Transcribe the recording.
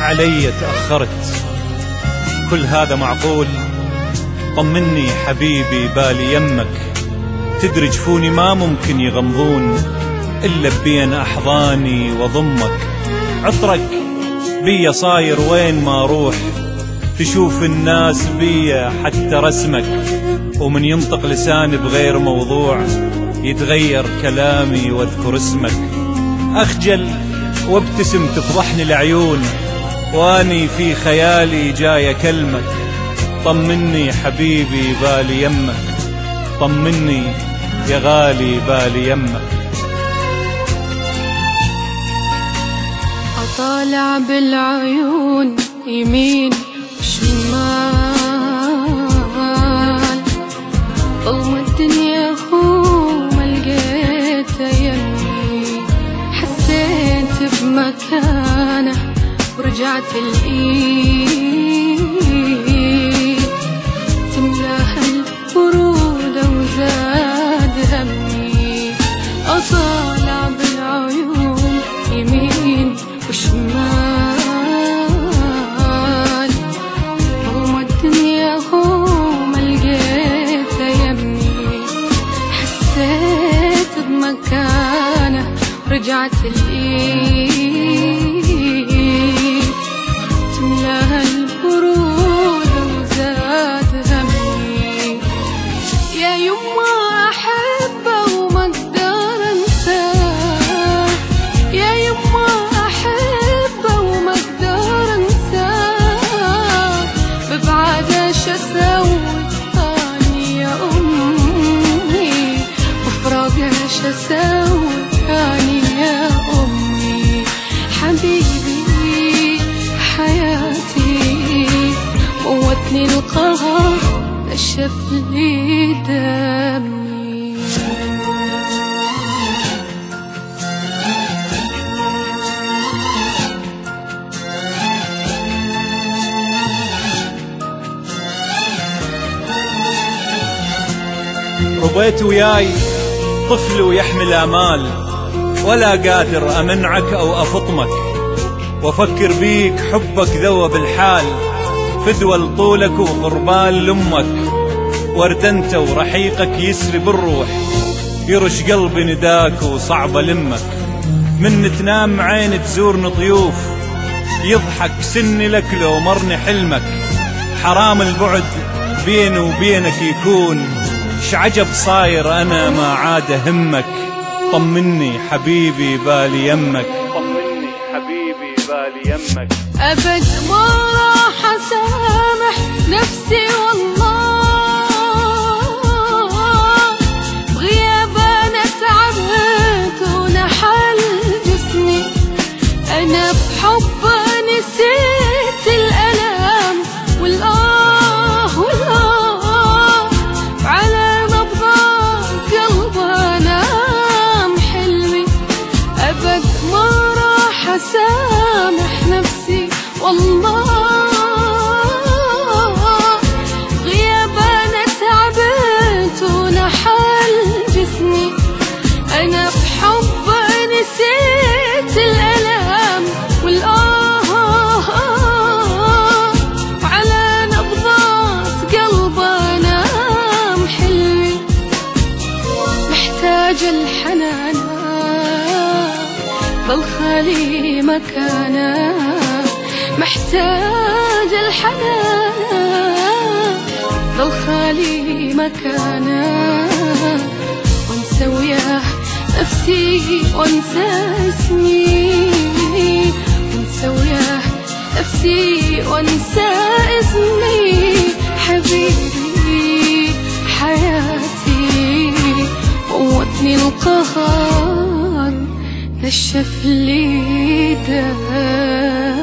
علي تأخرت، كل هذا معقول؟ طمني حبيبي بالي يمك، تدري جفوني ما ممكن يغمضون إلا بين أحضاني وضمك. عطرك بيا صاير وين ما أروح، تشوف الناس بيا حتى رسمك، ومن ينطق لساني بغير موضوع يتغير كلامي واذكر اسمك. أخجل وابتسم تفضحني العيون، واني في خيالي جاي أكلمك. طمني حبيبي بالي يمك، طمني يا غالي بالي يمك. أطالع بالعيون يمين شمال، ضلمة الدنيا ما لقيته يمي، حسيت بمكانه ورجعت الإيد، تملاها البرودة وزاد همي. أطالع بالعيون يمين وشمال، ضلمة الدنيا ما لقيته يمي، حسيت بمكانه رجعت الإيد، تملاها البرودة وزاد همي. يا يما أحبه وما أقدر أنساه، يا يما أحبه وما أقدر أنساه، ببعده شو أسوي أني يا أمي، بفراقه شو أسوي أني يا أمي. حبيبي حياتي موتني القهر نشف لي دمي. ربيت وياي طفل ويحمل آمال، ولا قادر أمنعك أو أفطمك، وأفكر بيك حبك ذوب الحال، فدوى لطولك وقربان لأمك. ورد أنت ورحيقك يسري بالروح، يرش قلبي نداك وصعب ألمك. من تنام عين تزورني ضيوف، يضحك سني لك لو مرني حلمك. حرام البعد بيني وبينك يكون، شعجب صاير أنا ما عاد همك. طمني حبيبي بالي يمك، طمني حبيبي بالي يمك. أبد ما راح أسامح نفسي والله، بغياب أنا تعبت ونحل جسمي، أنا بحب نسيت الألم والآه والآه، على نبضات قلب أنام حلمي. أبد ما راح أسامح نفسي والله، غياب أنا تعبت ونحل جسمي، أنا بحب نسيت الألم والآه، على نبضات قلب أنام حلمي. محتاج الحنان بالخالي مكانه، محتاج الحنان بالخالي مكانه، وانسى وياه نفسي وانسى اسمي، وانسى وياه نفسي وانسى اسمي. حبيبي حياتي موتني القهر نشف لي دمي.